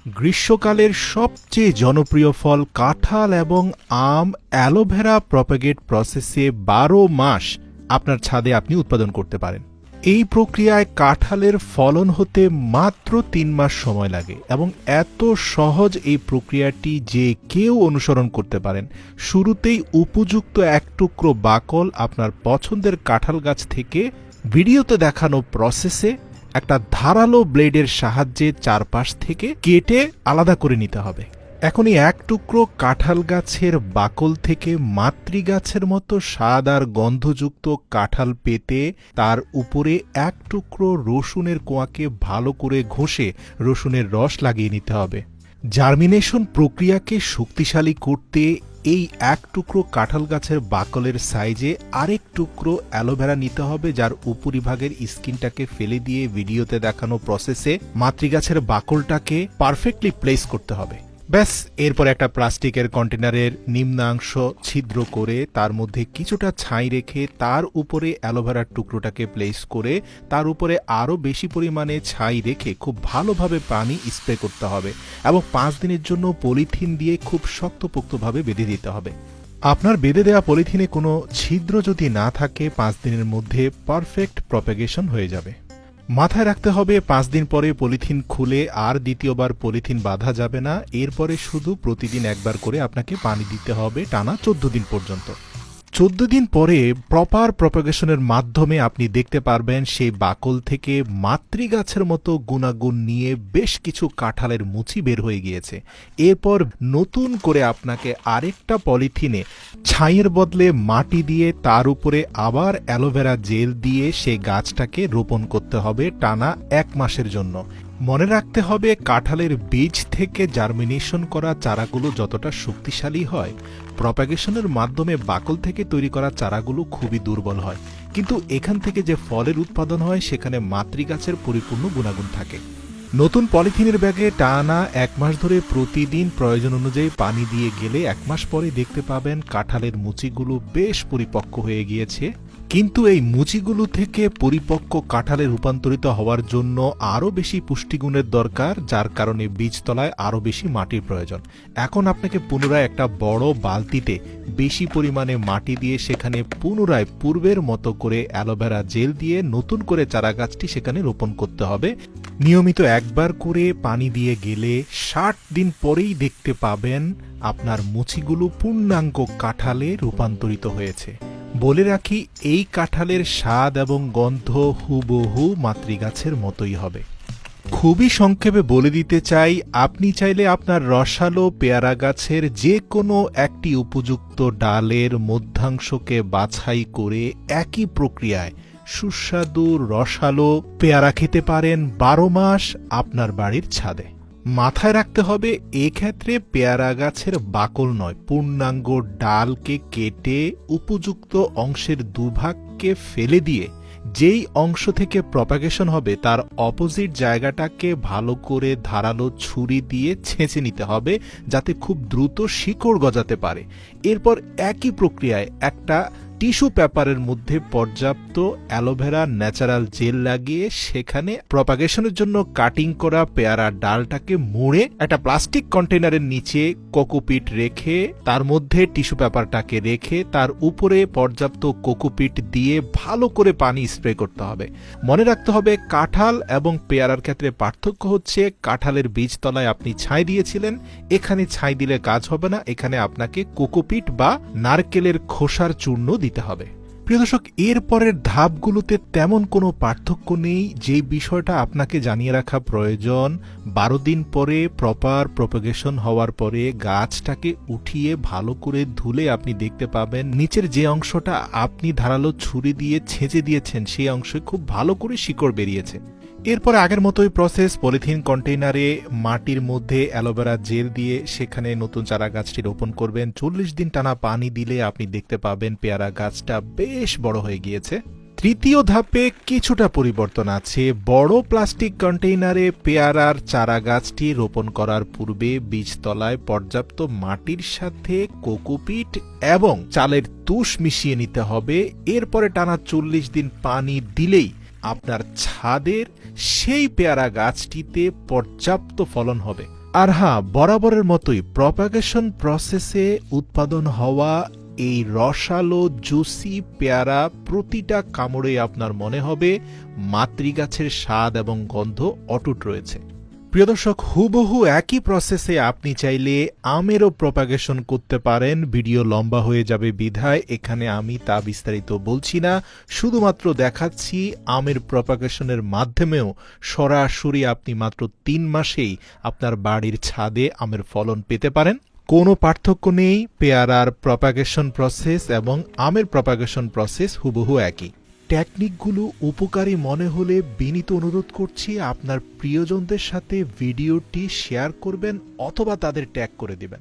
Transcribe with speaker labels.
Speaker 1: গ্রীষ্মকালের সবচেয়ে জনপ্রিয় ফল কাঁঠাল এবং আম অ্যালোভেরা প্রপাগেট প্রসেসে ১২ মাস আপনার ছাদে আপনি উৎপাদন করতে পারেন। এই প্রক্রিয়ায় কাঁঠালের ফলন হতে মাত্র ৩ মাস সময় লাগে এবং এত সহজ এই প্রক্রিয়াটি যে কেউ অনুসরণ করতে পারেন। শুরুতেই উপযুক্ত এক টুকরো বাকল আপনার পছন্দের কাঁঠাল গাছ থেকে ভিডিওতে দেখানো প্রসেসে একটা ধারালো ব্লেডের সাহায্যে চারপাশ থেকে কেটে আলাদা করে নিতে হবে। এখন এই এক টুকরো কাঁঠাল গাছের বাকল থেকে মাতৃগাছের মতো স্বাদ আর গন্ধযুক্ত কাঁঠাল পেতে তার উপরে এক টুকরো রসুনের কোয়াকে ভালো করে ঘষে রসুনের রস লাগিয়ে নিতে হবে। জার্মিনেশন প্রক্রিয়াকে শক্তিশালী করতে এই এক টুকরো কাঁঠাল গাছের বাকলের সাইজে আরেক টুকরো অ্যালোভেরা নিতে হবে, যার উপরিভাগের স্কিনটাকে ফেলে দিয়ে ভিডিওতে দেখানো প্রসেসে মাতৃগাছের বাকলটাকে পারফেক্টলি প্লেস করতে হবে। ব্যাস, এরপর একটা প্লাস্টিকের কন্টেনারের নিম্নাংশ ছিদ্র করে তার মধ্যে কিছুটা ছাই রেখে তার উপরে অ্যালোভেরার টুকরোটাকে প্লেস করে তার উপরে আরও বেশি পরিমাণে ছাই রেখে খুব ভালোভাবে পানি স্প্রে করতে হবে এবং ৫ দিনের জন্য পলিথিন দিয়ে খুব শক্তপোক্তভাবে বেঁধে দিতে হবে। আপনার বেঁধে দেওয়া পলিথিনে কোনো ছিদ্র যদি না থাকে ৫ দিনের মধ্যে পারফেক্ট প্রপাগেশন হয়ে যাবে। মাথায় রাখতে হবে ৫ দিন পরে পলিথিন খুলে আর দ্বিতীয়বার পলিথিন বাঁধা যাবে না। এরপরে শুধু প্রতিদিন একবার করে আপনাকে পানি দিতে হবে টানা ১৪ দিন পর্যন্ত। ১৪ দিন পরে প্রপার প্রপাগেশনের মাধ্যমে আপনি দেখতে পারবেন সেই বাকল থেকে মাতৃগাছের মতো গুণাগুণ নিয়ে বেশ কিছু কাঁঠালের মুচি বের হয়ে গিয়েছে। এরপর নতুন করে আপনাকে আরেকটা পলিথিনে ছাইয়ের বদলে মাটি দিয়ে তার উপরে আবার অ্যালোভেরা জেল দিয়ে সেই গাছটাকে রোপণ করতে হবে টানা ১ মাসের জন্য। মনে রাখতে হবে কাঁঠালের বীজ থেকে জার্মিনেশন করা চারাগুলো যতটা শক্তিশালী হয়, প্রপাগেশনের মাধ্যমে বাকল থেকে তৈরি করা চারাগুলো খুবই দুর্বল হয়, কিন্তু এখান থেকে যে ফলের উৎপাদন হয় সেখানে মাতৃগাছের পরিপূর্ণ গুণাগুণ থাকে। নতুন পলিথিনের ব্যাগে টানা ১ মাস ধরে প্রতিদিন প্রয়োজন অনুযায়ী পানি দিয়ে গেলে ১ মাস পরে দেখতে পাবেন কাঁঠালের মুচিগুলো বেশ পরিপক্ক হয়ে গিয়েছে। কিন্তু এই মুচিগুলো থেকে পরিপক্ক কাঁঠালে রূপান্তরিত হওয়ার জন্য আরও বেশি পুষ্টিগুণের দরকার, যার কারণে বীজতলায় আরও বেশি মাটির প্রয়োজন। এখন আপনাকে পুনরায় একটা বড় বালতিতে বেশি পরিমাণে মাটি দিয়ে সেখানে পুনরায় পূর্বের মতো করে অ্যালোভেরা জেল দিয়ে নতুন করে চারাগাছটি সেখানে রোপণ করতে হবে। নিয়মিত একবার করে পানি দিয়ে গেলে ৬০ দিন পরেই দেখতে পাবেন আপনার মুচিগুলো পূর্ণাঙ্গ কাঁঠালে রূপান্তরিত হয়েছে। বলে রাখি, এই কাঁঠালের স্বাদ এবং গন্ধ হুবহু মাতৃগাছের মতোই হবে। খুবই সংক্ষেপে বলে দিতে চাই, আপনি চাইলে আপনার রসালো পেয়ারা গাছের যে কোনো একটি উপযুক্ত ডালের মধ্যাংশকে বাছাই করে একই প্রক্রিয়ায় সুস্বাদু রসালো পেয়ারা খেতে পারেন ১২ মাস আপনার বাড়ির ছাদে। মাথায় রাখতে হবে, এক্ষেত্রে পেয়ারা গাছের বাকল নয়, পূর্ণাঙ্গ ডালকে কেটে উপযুক্ত অংশের দুভাগকে ফেলে দিয়ে যেই অংশ থেকে প্রপাগেশন হবে তার অপোজিট জায়গাটাকে ভালো করে ধারালো ছুরি দিয়ে ছেঁচে নিতে হবে, যাতে খুব দ্রুত শিকড় গজাতে পারে। এরপর একই প্রক্রিয়ায় একটা টিস্যু পেপারের মধ্যে পর্যাপ্ত অ্যালোভেরা ন্যাচারাল জেল লাগিয়ে সেখানে প্রপাগেশনের জন্য কাটিং করা পেয়ারা ডালটাকে মুড়ে একটা প্লাস্টিক কন্টেনারের নিচে কোকোপিট রেখে তার মধ্যে টিস্যু পেপারটাকে রেখে তার উপরে পর্যাপ্ত কোকোপিট দিয়ে ভালো করে পানি স্প্রে করতে হবে। মনে রাখতে হবে, কাঁঠাল এবং পেয়ারার ক্ষেত্রে পার্থক্য হচ্ছে কাঁঠালের বীজতলায় আপনি ছাই দিয়েছিলেন, এখানে ছাই দিলে কাজ হবে না, এখানে আপনাকে কোকোপিট বা নারকেলের খোসার চূর্ণ দিতে হবে। প্রিয় দর্শক, এর পরের ধাপগুলোতে তেমন কোনো পার্থক্য নেই। যে বিষয়টা আপনাকে জানিয়ে রাখা প্রয়োজন, ১২ দিন পরে প্রপার প্রপাগেশন হওয়ার পরে গাছটাকে উঠিয়ে ভালো করে ধুলে আপনি দেখতে পাবেন নিচের যে অংশটা আপনি ধারালো ছুরি দিয়ে ছেঁচে দিয়েছেন সেই অংশে খুব ভালো করে শিকড় বেরিয়েছে। এরপর আগের মতোই প্রসেস, পলিথিন কন্টেইনারে মাটির মধ্যে অ্যালোভেরা জেল দিয়ে সেখানে নতুন চারা গাছটি রোপণ করবেন। ৪০ দিন টানা পানি দিলে আপনি দেখতে পাবেন পেয়ারা গাছটা বেশ বড় হয়ে গিয়েছে। তৃতীয় ধাপে কিছুটা পরিবর্তন আছে। বড় প্লাস্টিক কন্টেইনারে পেয়ারার চারা গাছটি রোপণ করার পূর্বে বীজতলায় পর্যাপ্ত মাটির সাথে কোকোপিট এবং চালের তুষ মিশিয়ে নিতে হবে। এরপরে টানা ৪০ দিন পানি দিলেই আপনার ছাদের সেই পেয়ারা গাছটিতে পর্যাপ্ত ফলন হবে। আর হ্যাঁ, বরাবরের মতোই প্রপাগেশন প্রসেসে উৎপাদন হওয়া এই রসালো জুসি পেয়ারা প্রতিটা কামড়ে আপনার মনে হবে মাতৃগাছের স্বাদ এবং গন্ধ অটুট রয়েছে। প্রিয় দর্শক, হুবহু একই প্রসেসে আপনি চাইলে আমেরও প্রপাগেশন করতে পারেন। ভিডিও লম্বা হয়ে যাবে বিধায় এখানে আমি তা বিস্তারিত বলছি না, শুধুমাত্র দেখাচ্ছি আমের প্রপাগেশনের মাধ্যমেও সরাসরি আপনি মাত্র 3 মাসেই আপনার বাড়ির ছাদে আমের ফলন পেতে পারেন। কোনো পার্থক্য নেই, পেয়ারার প্রপাগেশন প্রসেস এবং আমের প্রপাগেশন প্রসেস হুবহু একই। টেকনিকগুলো উপকারী মনে হলে বিনীত অনুরোধ করছি আপনার প্রিয়জনদের সাথে ভিডিওটি শেয়ার করবেন অথবা তাদের ট্যাগ করে দিবেন।